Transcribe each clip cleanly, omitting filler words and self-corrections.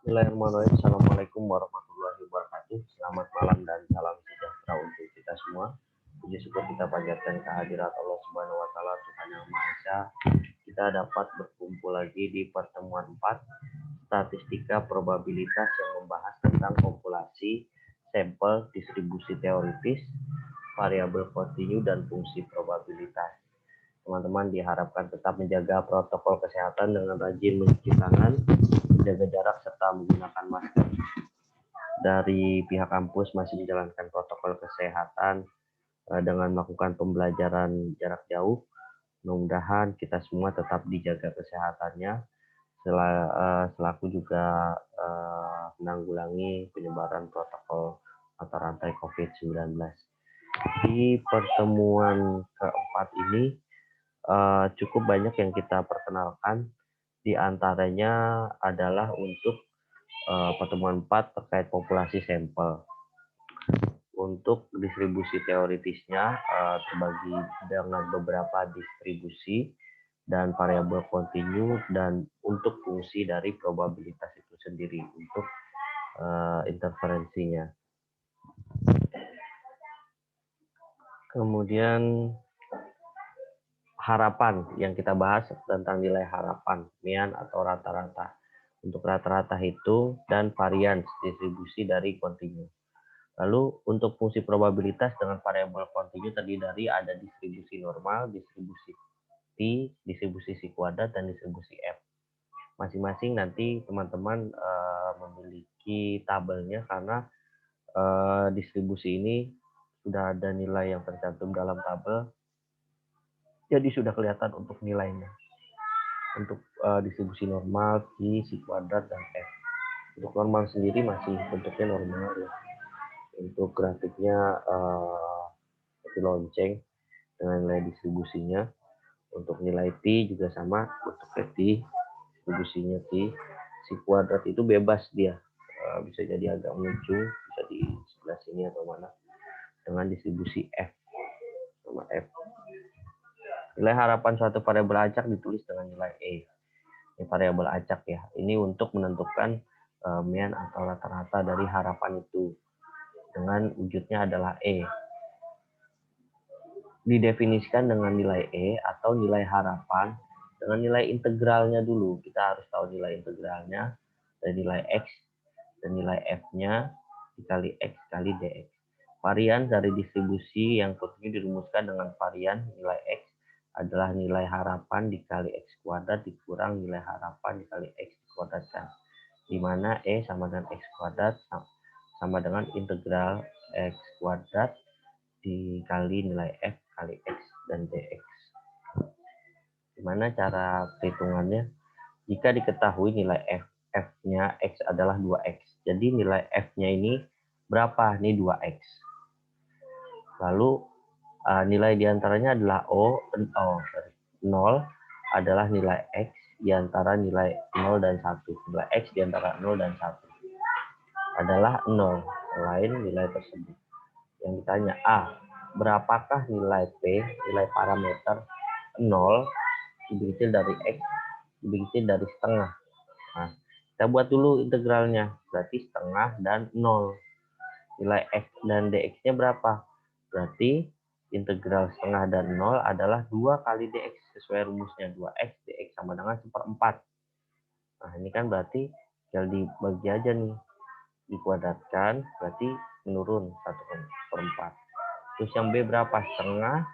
Bismillahirrahmanirrahim. Assalamualaikum warahmatullahi wabarakatuh. Selamat malam dan salam sejahtera untuk kita semua. Puji syukur kita panjatkan kehadirat Allah Subhanahu wa taala, Tuhan Yang Maha Esa. Kita dapat berkumpul lagi di pertemuan 4 statistika probabilitas yang membahas tentang populasi, sampel, distribusi teoritis, variabel kontinu dan fungsi probabilitas. Teman-teman diharapkan tetap menjaga protokol kesehatan dengan rajin mencuci tangan, menjaga jarak serta menggunakan masker. Dari pihak kampus masih menjalankan protokol kesehatan dengan melakukan pembelajaran jarak jauh. Mudah-mudahan kita semua tetap dijaga kesehatannya selaku juga menanggulangi penyebaran protokol atau rantai COVID-19. Di pertemuan keempat ini cukup banyak yang kita perkenalkan. Di antaranya adalah untuk pertemuan 4 terkait populasi sampel. Untuk distribusi teoritisnya terbagi dengan beberapa distribusi dan variabel kontinu, dan untuk fungsi dari probabilitas itu sendiri untuk interferensinya. Kemudian harapan yang kita bahas tentang nilai harapan, mean atau rata-rata. Untuk rata-rata hitung dan varians distribusi dari kontinu. Lalu untuk fungsi probabilitas dengan variabel kontinu terdiri dari ada distribusi normal, distribusi T, distribusi si kuadrat, dan distribusi F. Masing-masing nanti teman-teman memiliki tabelnya karena distribusi ini sudah ada nilai yang tercantum dalam tabel. Jadi sudah kelihatan untuk nilainya. Untuk distribusi normal, T, si kuadrat, dan F. Untuk normal sendiri masih bentuknya normal ya. Untuk grafiknya seperti lonceng dengan nilai distribusinya. Untuk nilai T juga sama, bentuknya T, distribusinya T. Si kuadrat itu bebas dia, bisa jadi agak muncul, bisa di sebelah sini atau mana, dengan distribusi F sama F. Nilai harapan suatu variabel acak ditulis dengan nilai E. Ini variabel acak ya. Ini untuk menentukan mean atau rata-rata dari harapan itu. Dengan wujudnya adalah E. Didefinisikan dengan nilai E atau nilai harapan dengan nilai integralnya dulu. Kita harus tahu nilai integralnya dari nilai X dan nilai F-nya dikali X kali DX. Varian dari distribusi yang kontinu dirumuskan dengan varian nilai X adalah nilai harapan dikali X kuadrat dikurang nilai harapan dikali X dikuadratkan. Di mana E sama dengan X kuadrat sama dengan integral X kuadrat dikali nilai F kali X dan DX. Gimana cara perhitungannya? Jika diketahui nilai F-nya X adalah 2X. Jadi nilai F-nya ini berapa? Ini 2X. Lalu nilai diantaranya adalah 0 adalah nilai X diantara nilai 0 dan 1. Nilai X diantara 0 dan 1 adalah 0. Selain nilai tersebut. Yang ditanya A, berapakah nilai P, nilai parameter 0 lebih kecil dari X, lebih kecil dari setengah. Nah, kita buat dulu integralnya. Berarti setengah dan 0. Nilai X dan DX-nya berapa? Berarti integral setengah dan 0 adalah 2 kali DX sesuai rumusnya. 2X DX sama dengan 1/4. Nah, ini kan berarti tinggal dibagi aja nih. Dikuadratkan, berarti menurun 1/4. Terus yang B berapa? Setengah.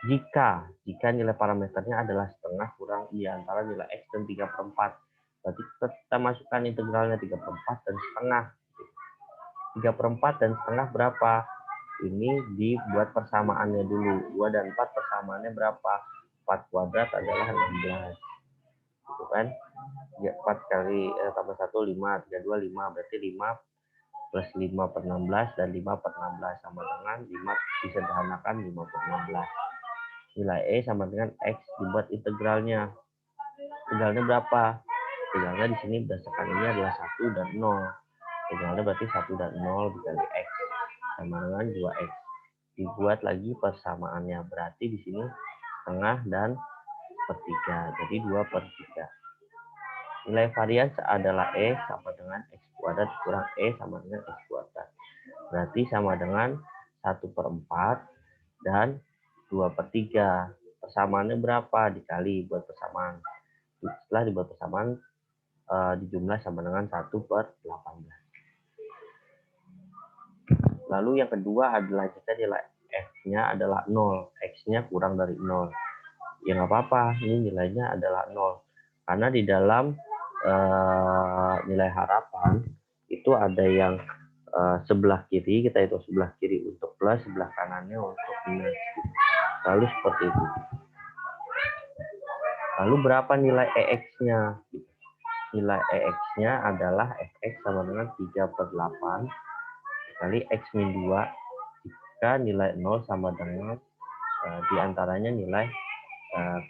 Jika nilai parameternya adalah setengah kurang di antara nilai X dan 3/4. Berarti kita masukkan integralnya 3/4 dan setengah. 3/4 dan setengah berapa? Ini dibuat persamaannya dulu. 2 dan 4 persamaannya berapa? 4 kuadrat adalah 16. Gitu kan? 4 kali tambah 1, 5. 3, 2, 5. Berarti 5 plus 5/16 dan 5/16 sama dengan 5 disederhanakan 5/16. Nilai E sama dengan X dibuat integralnya. Integralnya berapa? Integralnya di sini berdasarkan ini adalah 1 dan 0. Integralnya berarti 1 dan 0 dikali X sama dengan 2X. Dibuat lagi persamaannya. Berarti di sini setengah dan 1/3. Jadi 2/3. Nilai varian adalah E sama dengan X kuadrat kurang E sama dengan X kuadrat. Berarti sama dengan 1/4 dan 2/3. Persamaannya berapa? Dikali buat persamaan. Setelah dibuat persamaan, dijumlah sama dengan 1/18. Lalu yang kedua adalah kita nilai F-nya adalah 0. X-nya kurang dari 0. Ya nggak apa-apa, ini nilainya adalah 0. Karena di dalam nilai harapan itu ada yang sebelah kiri, kita hitung sebelah kiri untuk plus, sebelah kanannya untuk minus. Lalu seperti itu. Lalu berapa nilai EX-nya? Nilai EX-nya adalah Fx sama dengan 3/8 kali X min 2 jika nilai 0 sama dengan diantaranya nilai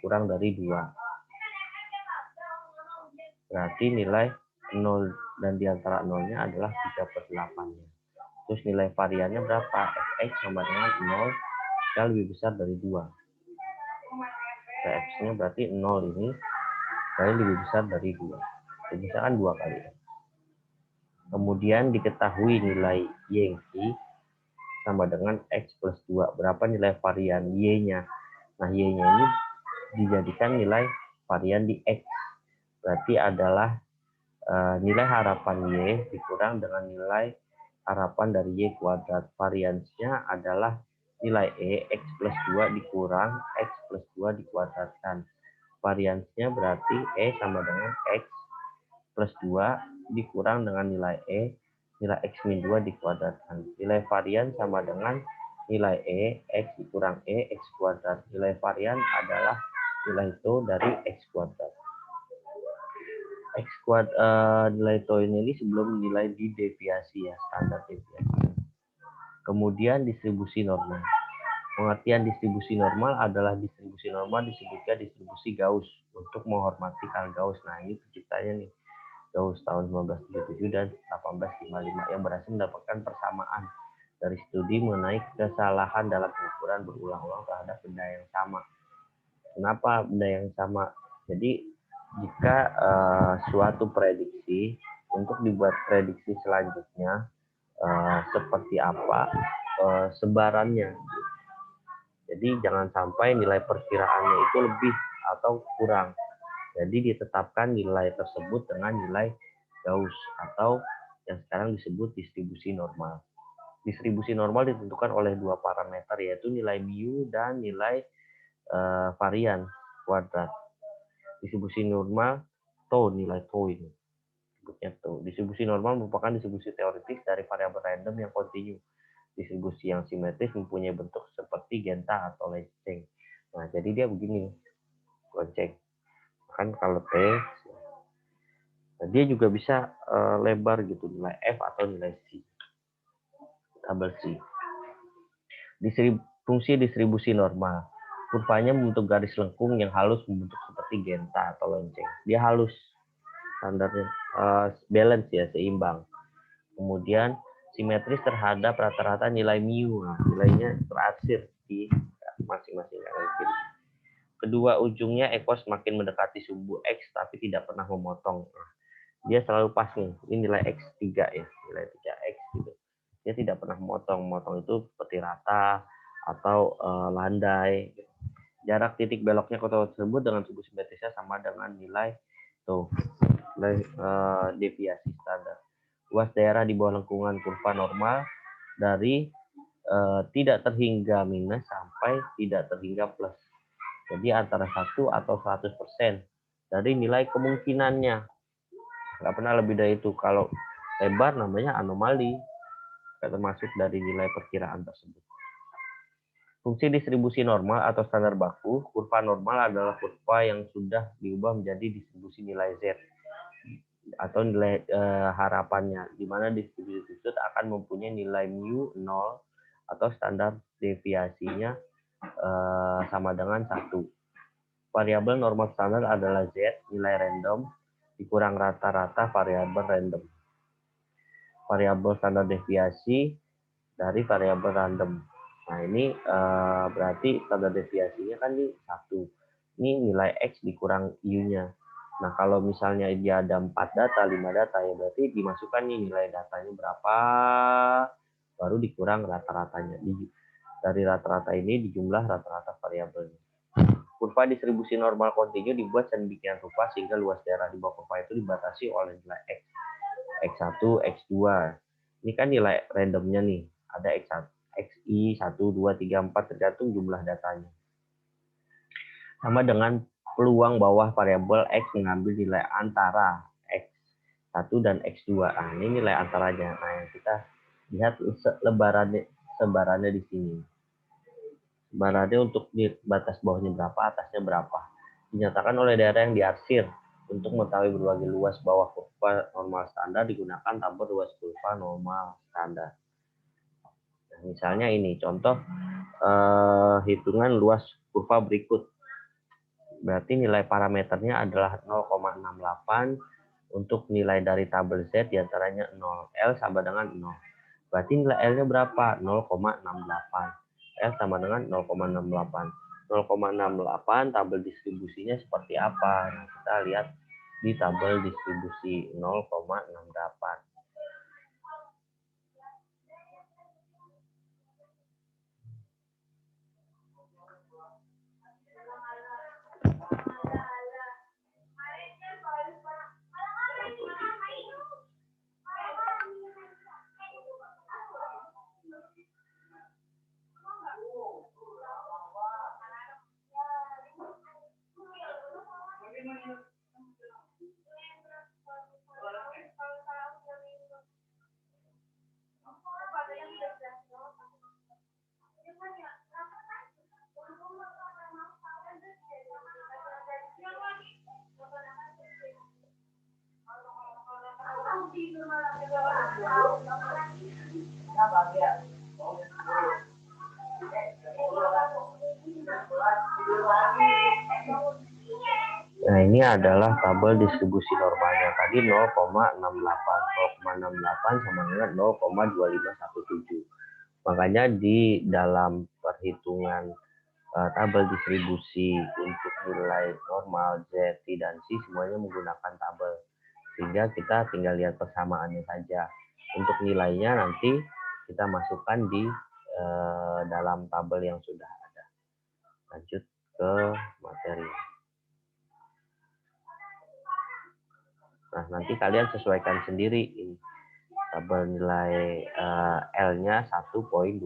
kurang dari 2. Berarti nilai 0 dan diantara 0-nya adalah 3/8-nya. Terus nilai variannya berapa? Fx sama dengan 0 yang lebih besar dari 2. Fx-nya berarti 0 ini kali lebih besar dari 2. Jadi misalkan 2 kali. Kemudian diketahui nilai Y sama dengan X plus 2. Berapa nilai varian Y-nya? Nah, Y-nya ini dijadikan nilai varian di X. Berarti adalah nilai harapan Y dikurang dengan nilai harapan dari Y kuadrat. Variansnya adalah nilai E, X plus 2 dikurang X plus 2 dikuadratkan. Variansnya berarti E sama dengan X plus 2 dikurang dengan nilai E, nilai X min 2 dikuadratkan. Nilai varian sama dengan nilai E, X dikurang E, X kuadrat. Nilai varian adalah nilai itu dari X kuadrat. X kuadrat nilai itu ini sebelum nilai di deviasi ya, standar deviasi. Kemudian distribusi normal. Pengertian distribusi normal adalah distribusi normal disebutkan distribusi Gauss untuk menghormati Karl Gauss. Nah, ini penciptanya nih, Gauss tahun 1977 dan 1855 yang berhasil mendapatkan persamaan dari studi mengenai kesalahan dalam pengukuran berulang-ulang terhadap benda yang sama. Kenapa benda yang sama? Jadi jika suatu prediksi untuk dibuat prediksi selanjutnya seperti apa sebarannya. Jadi jangan sampai nilai perkiraannya itu lebih atau kurang. Jadi ditetapkan nilai tersebut dengan nilai Gauss atau yang sekarang disebut distribusi normal. Distribusi normal ditentukan oleh dua parameter yaitu nilai mu dan nilai varian kuadrat. Distribusi normal nilai tau ini. Distribusi normal merupakan distribusi teoritis dari variabel random yang kontinu. Distribusi yang simetris mempunyai bentuk seperti genta atau lonceng. Nah, jadi dia begini, lonceng. Kan kalau T, dia juga bisa lebar gitu, nilai F atau nilai C. Tabel C. Fungsi distribusi normal. Kurvanya membentuk garis lengkung yang halus membentuk seperti genta atau lonceng. Dia halus, standarnya balance ya, seimbang. Kemudian simetris terhadap rata-rata nilai mu. Nah, nilainya terakhir di masing-masing kanan kiri. Kedua ujungnya ekos semakin mendekati sumbu X tapi tidak pernah memotong. Nah, dia selalu pas nih. Ini nilai X3 ya, nilai 3X gitu. Dia tidak pernah memotong. Memotong itu seperti rata atau landai. Jarak titik beloknya kota tersebut dengan sumbu simetrisnya sama dengan nilai nilai deviasi standar. Luas daerah di bawah lengkungan kurva normal dari tidak terhingga minus sampai tidak terhingga plus. Jadi antara 1 atau 100% dari nilai kemungkinannya. Nggak pernah lebih dari itu. Kalau lebar namanya anomali. Termasuk dari nilai perkiraan tersebut. Fungsi distribusi normal atau standar baku. Kurva normal adalah kurva yang sudah diubah menjadi distribusi nilai Z atau nilai harapannya, di mana distribusi tersebut akan mempunyai nilai mu 0 atau standar deviasinya sama dengan 1. Variabel normal standar adalah Z, nilai random, dikurang rata-rata variabel random. Variabel standar deviasi dari variabel random. Nah, ini berarti standar deviasinya kan di 1. Ini nilai X dikurang U-nya. Nah, kalau misalnya dia ada 4 data, 5 data, ya berarti dimasukkan nih nilai datanya berapa, baru dikurang rata-ratanya. Dari rata-rata ini dijumlah rata-rata variabelnya. Kurva distribusi normal kontinu dibuat sedemikian rupa sehingga luas daerah di bawah kurva itu dibatasi oleh nilai X, X1, X2. Ini kan nilai randomnya nih. Ada X1, XI, 1, 2, 3, 4 tergantung jumlah datanya. Sama dengan peluang bawah variabel X mengambil nilai antara X1 dan X2. Nah, ini nilai antaranya. Nah, yang kita lihat sebarannya di sini. Sebarannya untuk di batas bawahnya berapa, atasnya berapa. Dinyatakan oleh daerah yang diarsir. Untuk mengetahui berbagai luas bawah kurva normal standar digunakan tabel luas kurva normal standar. Nah, misalnya ini contoh hitungan luas kurva berikut. Berarti nilai parameternya adalah 0,68 untuk nilai dari tabel Z diantaranya 0. L sama dengan 0. Berarti nilai L-nya berapa? 0,68. L sama dengan 0,68. 0,68 tabel distribusinya seperti apa? Nah, kita lihat di tabel distribusi 0,68. Nah, ini adalah tabel distribusi normalnya. Tadi 0,68. 0,68 sama dengan 0,2517. Makanya di dalam perhitungan tabel distribusi untuk nilai normal, Z, T, dan C semuanya menggunakan tabel. Sehingga kita tinggal lihat persamaannya saja. Untuk nilainya nanti kita masukkan di dalam tabel yang sudah ada. Lanjut ke materi. Nah, nanti kalian sesuaikan sendiri ini. Tabel nilai L-nya 1,21.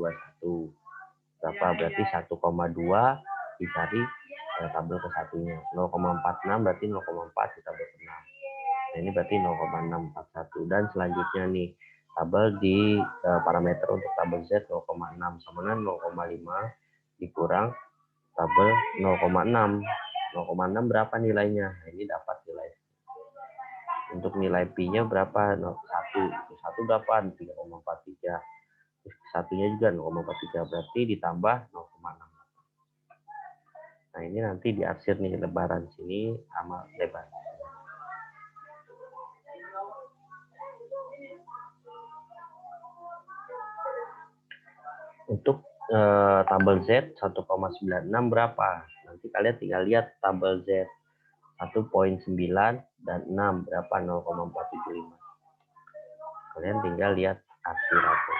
Berapa? Berarti 1,2 dicari tabel ke satunya. 0,46 berarti 0,4 di tabel ke-6. Nah, ini berarti 0,641. Dan selanjutnya nih, tabel di parameter untuk tabel Z 0,6 sama dengan 0,5 dikurang tabel 0,6. 0,6 berapa nilainya? Nah, ini dapat nilai. Untuk nilai Pi-nya berapa? 1. 1 berapa? 3,43. Satunya juga 0,43. Berarti ditambah 0,6. Nah, ini nanti diarsir nih lebaran sini sama lebar. Untuk tabel Z 1,96 berapa? Nanti kalian tinggal lihat tabel Z 1,9 dan 6 berapa? 0,475. Kalian tinggal lihat arsiratnya.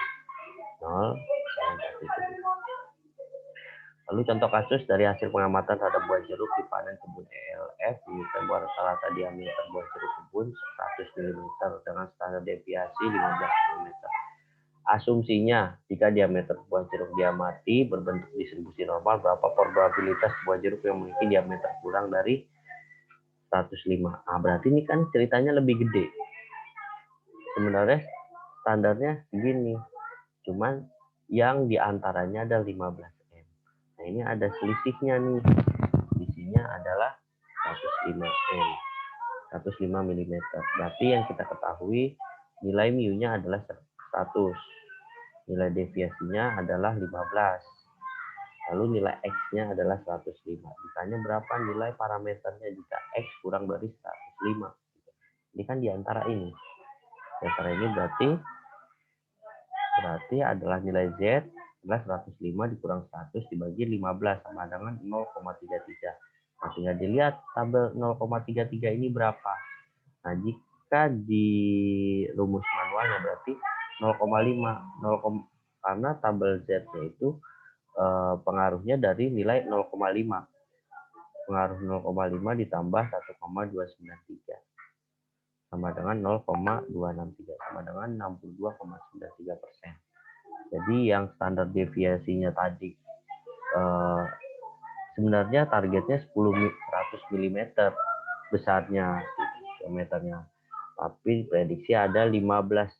0,475. Lalu contoh kasus dari hasil pengamatan terhadap buah jeruk di panen kebun ELF, diminta buah rata-rata diameter buah jeruk kebun 100 mm dengan standar deviasi 15 mm. Asumsinya, jika diameter buah jeruk diamati berbentuk distribusi normal, berapa probabilitas buah jeruk yang memiliki diameter kurang dari 105? Nah, berarti ini kan ceritanya lebih gede. Sebenarnya standarnya segini, cuman yang diantaranya ada 15 M. Nah, ini ada selisihnya nih. Selisihnya adalah 105 M. 105 mm. Berarti yang kita ketahui nilai mu-nya adalah 100. Nilai deviasinya adalah 15. Lalu nilai X-nya adalah 105. Ditanya berapa nilai parameternya jika X kurang dari 105. Ini kan diantara ini. Diantara ini berarti adalah nilai Z adalah 105 dikurang 100 dibagi 15 sama dengan 0,33. Nah, tinggal dilihat tabel 0,33 ini berapa. Nah, jika di rumus manualnya berarti 0,5, karena tabel Z-nya itu pengaruhnya dari nilai 0,5. Pengaruh 0,5 ditambah 1,293 sama dengan 0,263 sama dengan 62,93%. Jadi yang standar deviasinya tadi sebenarnya targetnya 100 mm besarnya diameternya, tapi prediksi ada 15%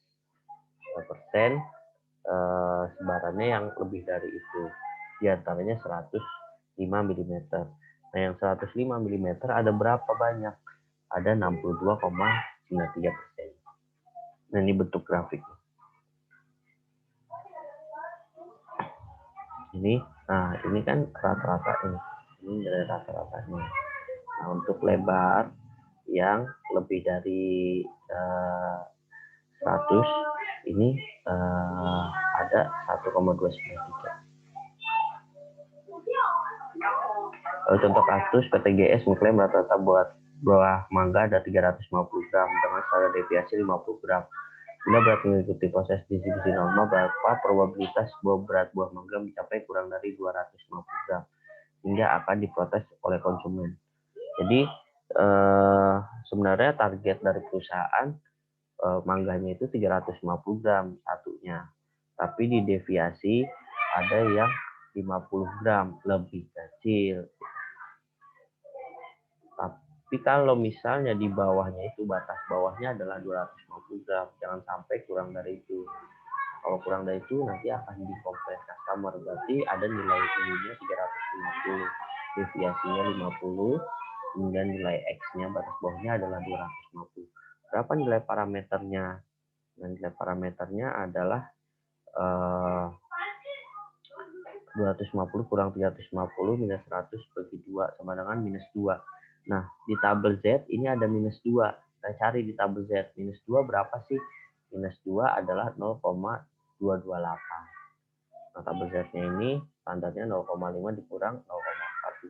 sebarannya yang lebih dari itu, diantaranya 105 mm. Nah, yang 105 mm ada berapa banyak? Ada 62,93%. Nah, ini bentuk grafiknya. Ini kan rata-rata ini dari rata-ratanya. Nah, untuk lebar yang lebih dari 100 ini ada 1,293. Lalu contoh kasus PTGS mengklaim rata-rata buah mangga ada 350 gram dengan standar deviasi 50 gram. Bila berat mengikuti proses distribusi normal, berapa probabilitas berat buah mangga mencapai kurang dari 250 gram hingga akan diprotes oleh konsumen. Jadi sebenarnya target dari perusahaan mangganya itu 350 gram satunya, tapi di deviasi ada yang 50 gram lebih kecil. Tapi kalau misalnya di bawahnya itu batas bawahnya adalah 250 gram, jangan sampai kurang dari itu. Kalau kurang dari itu nanti akan dikomplain customer, berarti ada nilai ininya 350, deviasinya 50, kemudian nilai X-nya batas bawahnya adalah 250. Berapa nilai parameternya? Dan nilai parameternya adalah 250 kurang 350 minus 100 bagi 2 sama dengan minus 2. Nah, di tabel Z ini ada minus 2. Kita cari di tabel Z. Minus 2 berapa sih? Minus 2 adalah 0,228. Nah, tabel Z-nya ini standarnya 0,5 dikurang 0,1.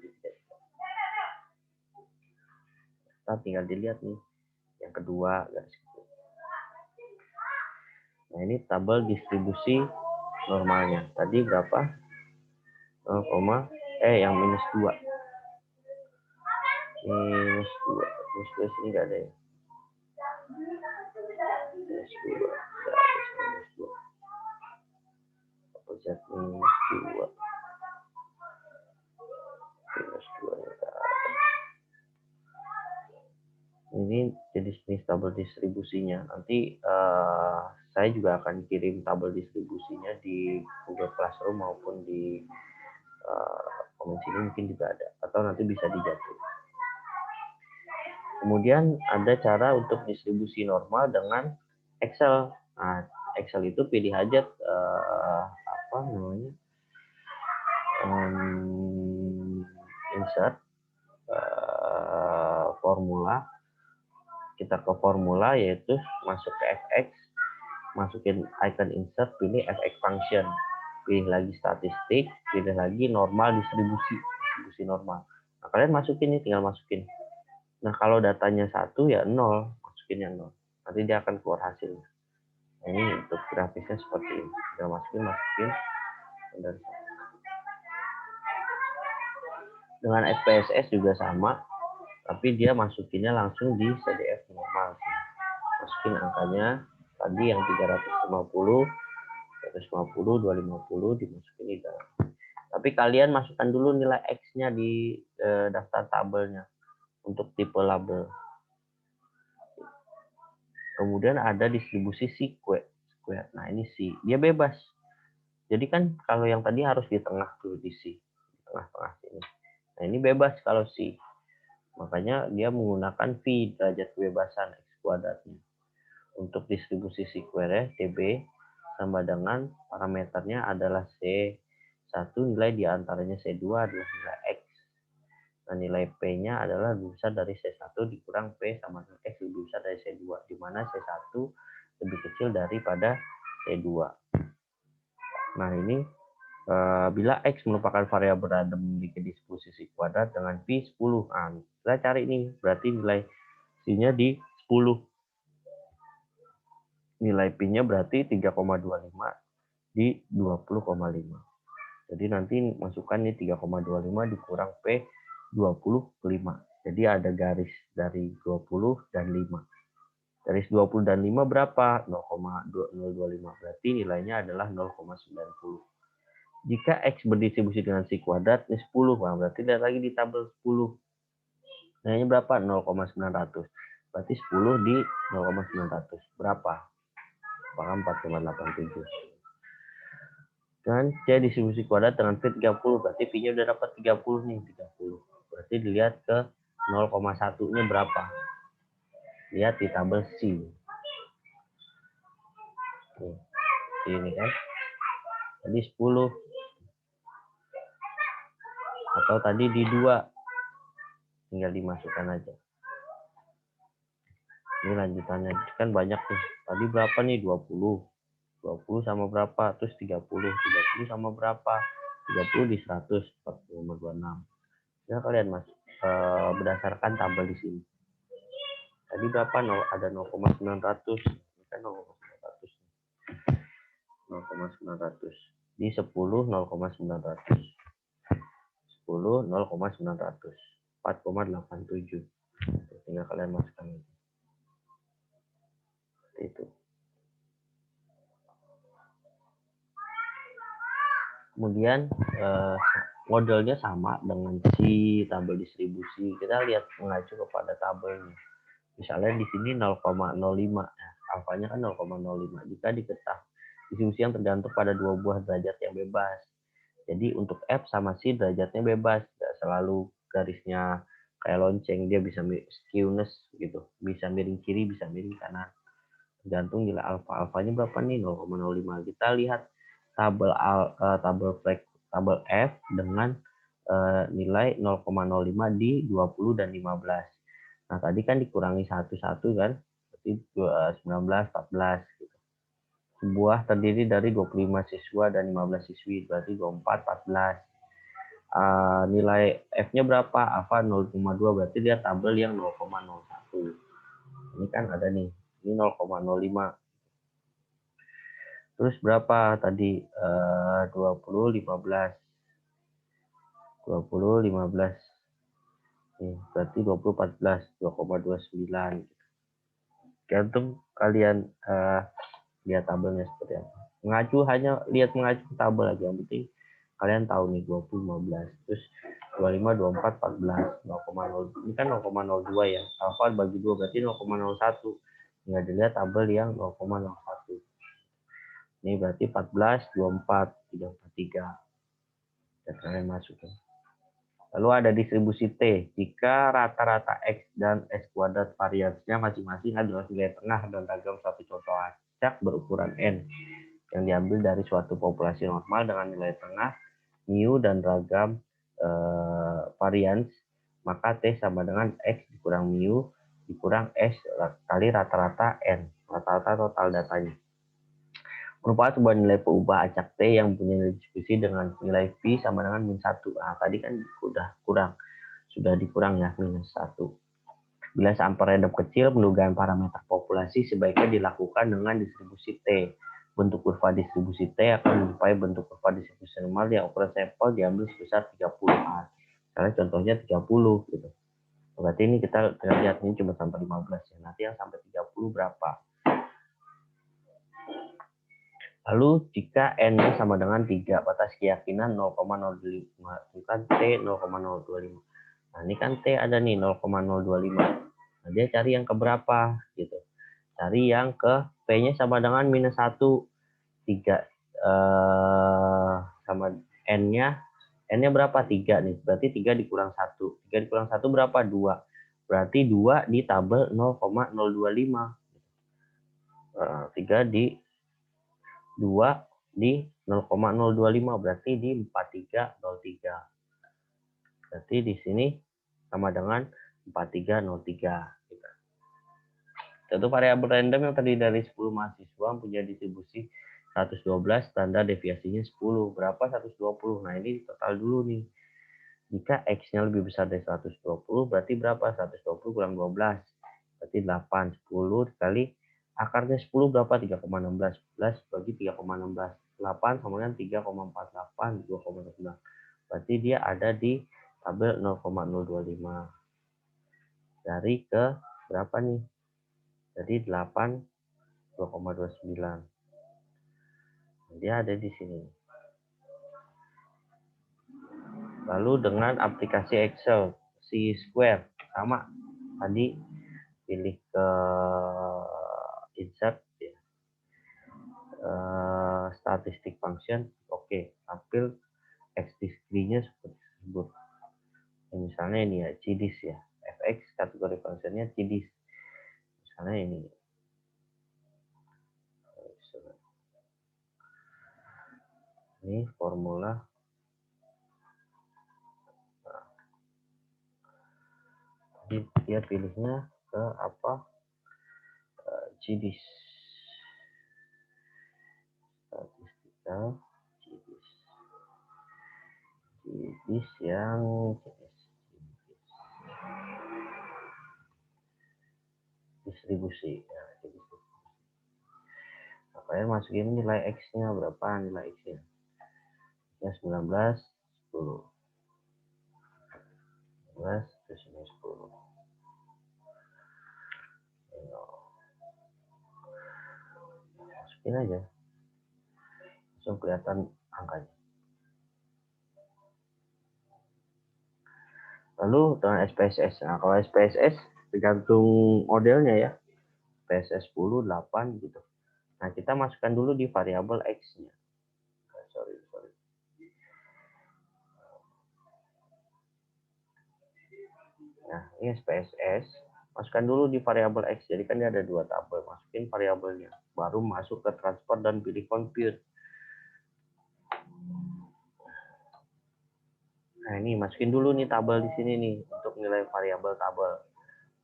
Kita tinggal dilihat nih. Yang kedua, garis. Nah, ini tabel distribusi normalnya. Tadi berapa? 0, yang minus 2. Minus 2. Minus 2 sini nggak ada ya. Minus 2. Nggak ada minus 2. Opposite minus 2. Minus 2 nggak ada. Ini jenis tabel distribusinya. Nanti saya juga akan kirim tabel distribusinya di Google Classroom maupun di komen sini mungkin juga ada, atau nanti bisa dijatuh. Kemudian ada cara untuk distribusi normal dengan Excel. Nah, Excel itu pilih aja insert formula. Kita ke formula yaitu masuk ke FX, masukin icon insert, pilih FX function, pilih lagi statistik, pilih lagi normal distribusi normal. Nah, kalian masukin ini, tinggal masukin. Nah, kalau datanya 1 ya 0, masukin yang 0. Nanti dia akan keluar hasilnya. Nah, ini untuk grafisnya seperti ini. Tinggal masukin. Dengan SPSS juga sama, tapi dia masukinnya langsung di CDF normal. Masukin angkanya tadi yang 350, 250 dimasukin di dalam. Tapi kalian masukkan dulu nilai X-nya di daftar tabelnya untuk tipe label. Kemudian ada distribusi square. Nah, ini C. Dia bebas. Jadi kan kalau yang tadi harus di tengah tuh, di C. Di tengah-tengah sini. Nah, ini bebas kalau C. Makanya dia menggunakan V, derajat kebebasan X kuadratnya. Untuk distribusi square TB sama dengan parameternya adalah C1, nilai diantaranya C2 adalah nilai X. Nah, nilai P-nya adalah lebih besar dari C1 dikurang P sama dengan X lebih besar dari C2, di mana C1 lebih kecil daripada C2. Nah, ini Bila X merupakan variabel random memiliki disposisi kuadrat dengan P 10. Nah, kita cari ini, berarti nilai C-nya di 10. Nilai P-nya berarti 3,25 di 20,5. Jadi nanti masukkan nih 3,25 dikurang P 25. Jadi ada garis dari 20 dan 5. Garis 20 dan 5 berapa? 0,025. Berarti nilainya adalah 0,90. Jika X berdistribusi dengan si kuadrat, ini 10. Nah, berarti lihat lagi di tabel 10. Nilainya berapa? 0,900. Berarti 10 di 0,900. Berapa? Apakah 4,87. Dan C distribusi kuadrat dengan P 30. Berarti P-nya udah dapat 30 nih. 30. Berarti dilihat ke 0,1-nya berapa? Lihat di tabel C. Nih, ini kan. Tadi 10. Atau tadi di 2. Tinggal dimasukkan aja. Ini lanjutannya. Kan banyak nih. Tadi berapa nih? 20. 20 sama berapa? Terus 30. 30 sama berapa? 30 di 100. 40,26. Ya kalian berdasarkan tabel di sini. Tadi berapa? Ada 0,900. Ini kan 0,900. 0,900. Di 10 0,900. 10 0,900. 4,87. Tinggal kalian masukkan ini. Seperti itu. Kemudian modelnya sama dengan si tabel distribusi. Kita lihat mengacu kepada tabelnya. Misalnya di sini 0,05. Nah, alfanya kan 0,05. Jika diketahui distribusi yang tergantung pada dua buah derajat yang bebas. Jadi untuk F sama C derajatnya bebas. Tidak selalu garisnya kayak lonceng. Dia bisa skewness gitu. Bisa miring kiri, bisa miring kanan. Tergantung nilai alfa. Alfanya berapa nih? 0,05. Kita lihat tabel tabel F dengan nilai 0,05 di 20 dan 15. Nah, tadi kan dikurangi 1 kan? Berarti 19, 14 gitu. Sebuah terdiri dari 25 siswa dan 15 siswi, berarti 24, 14. Nilai F-nya berapa? Alfa 0,2, berarti dia tabel yang 0,01. Ini kan ada nih, ini 0,05. Terus berapa tadi? 20, 15. 20, 15. Nih, berarti 20, 14, 2,29. Gantung kalian lihat tabelnya seperti apa. Hanya lihat mengacu ke tabel aja. Yang penting kalian tahu nih 20, 15. Terus 25, 24, 14. 0,0. Ini kan 0,02 ya. Alfa bagi 2 berarti 0,01. Tinggal dilihat tabel yang 0,01. Ini berarti 14, 24, 343. Dan kalian masukkan. Lalu ada distribusi T. Jika rata-rata X dan X kuadrat variansnya masing-masing adalah nilai tengah dan ragam satu contoh acak berukuran N yang diambil dari suatu populasi normal dengan nilai tengah mu dan ragam varians, maka T sama dengan X dikurang mu dikurang S kali rata-rata N, rata-rata total datanya. Merupakan sebuah nilai peubah acak T yang punya nilai distribusi dengan nilai P sama dengan min 1. Nah, tadi kan sudah dikurang ya, minus 1. Bila sampel random kecil, pendugaan parameter populasi sebaiknya dilakukan dengan distribusi T. Bentuk kurva distribusi T akan menyerupai bentuk kurva distribusi normal yang ukuran sampel diambil sebesar 30. Nah, misalnya contohnya 30 gitu. Berarti ini kita lihat ini cuma sampai 15 ya. Nanti yang sampai 30 berapa? Lalu jika N-nya sama dengan 3, batas keyakinan 0,025, bukan T 0,025. Nah, ini kan T ada nih 0,025. Nah, dia cari yang ke berapa gitu. Cari yang ke P-nya sama dengan minus 1. 3 sama N-nya berapa? 3 nih. Berarti 3 dikurang 1. 3 dikurang 1 berapa? 2. Berarti 2 di tabel 0,025. 3 di 2 di 0,025 berarti di 4303. Berarti di sini sama dengan 4303. Satu variabel random yang terdiri dari 10 mahasiswa punya distribusi 112, tanda deviasinya 10. Berapa 120? Nah, ini total dulu nih. Jika X-nya lebih besar dari 120, berarti berapa? 120 kurang 12. Berarti 8. 10 dikali akarnya 10 berapa? 3,16. 11 bagi 3,16. 8 sama dengan 3,48. 2,9. Berarti dia ada di tabel 0,025. Dari ke berapa nih? Jadi 8, 2,29. Dia ada di sini. Lalu dengan aplikasi Excel, C-square sama tadi, pilih ke insert ya, statistik function, oke, tampil X discrete-nya seperti tersebut. Misalnya ini ya, CDIS ya, FX kategori functionnya CDIS. Misalnya ini. Ini formula. Jadi dia pilihnya ke apa? CDIS. Statistika CDIS. CDIS yang distribusi ya, kalian masukin nilai X-nya berapa, nilai X-nya ya 19, 10, 19 terus ini 10. Masukin aja, langsung kelihatan angkanya. Lalu dengan SPSS, nah kalau SPSS tergantung modelnya ya, PSS 10, 8 gitu. Nah, kita masukkan dulu di variabel X-nya. Sorry. Nah, ini SPSS. Masukkan dulu di variabel X. Jadi kan dia ada dua tabel. Masukin variabelnya. Baru masuk ke transfer dan pilih compute. Nah, ini masukin dulu nih tabel di sini nih untuk nilai variabel tabel.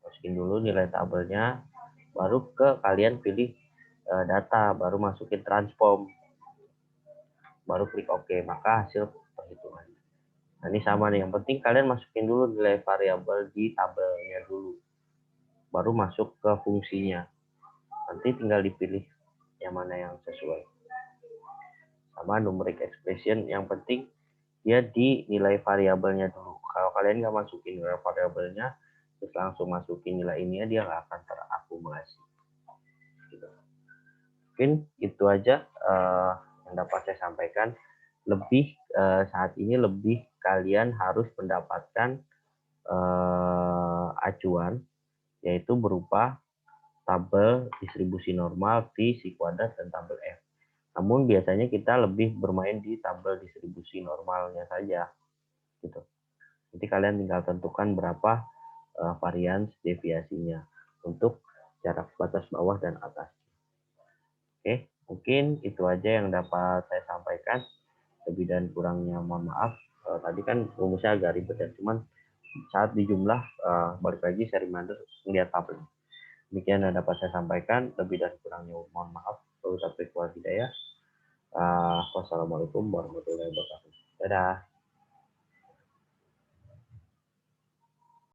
Masukin dulu nilai tabelnya. Baru ke kalian pilih data. Baru masukin transform. Baru klik OK. Maka hasil perhitungan. Nah, ini sama nih. Yang penting kalian masukin dulu nilai variabel di tabelnya dulu. Baru masuk ke fungsinya. Nanti tinggal dipilih yang mana yang sesuai. Sama numeric expression. Yang penting dia di nilai variabelnya dulu. Kalau kalian nggak masukin nilai variabelnya, terus langsung masukin nilai ini, dia nggak akan terakumulasi. Gitu. Mungkin itu aja yang dapat saya sampaikan. Lebih saat ini lebih kalian harus mendapatkan acuan, yaitu berupa tabel distribusi normal, V, si kuadrat, dan tabel F. Namun biasanya kita lebih bermain di tabel distribusi normalnya saja, gitu. Jadi kalian tinggal tentukan berapa varian deviasinya untuk jarak batas bawah dan atas. Oke, mungkin itu aja yang dapat saya sampaikan. Lebih dan kurangnya mohon maaf. Tadi kan rumusnya agak ribet ya, cuman saat dijumlah balik lagi saya reminder melihat tabel. Demikian yang dapat saya sampaikan. Lebih dan kurangnya mohon maaf. Wassalamualaikum warahmatullahi wabarakatuh. Dadah.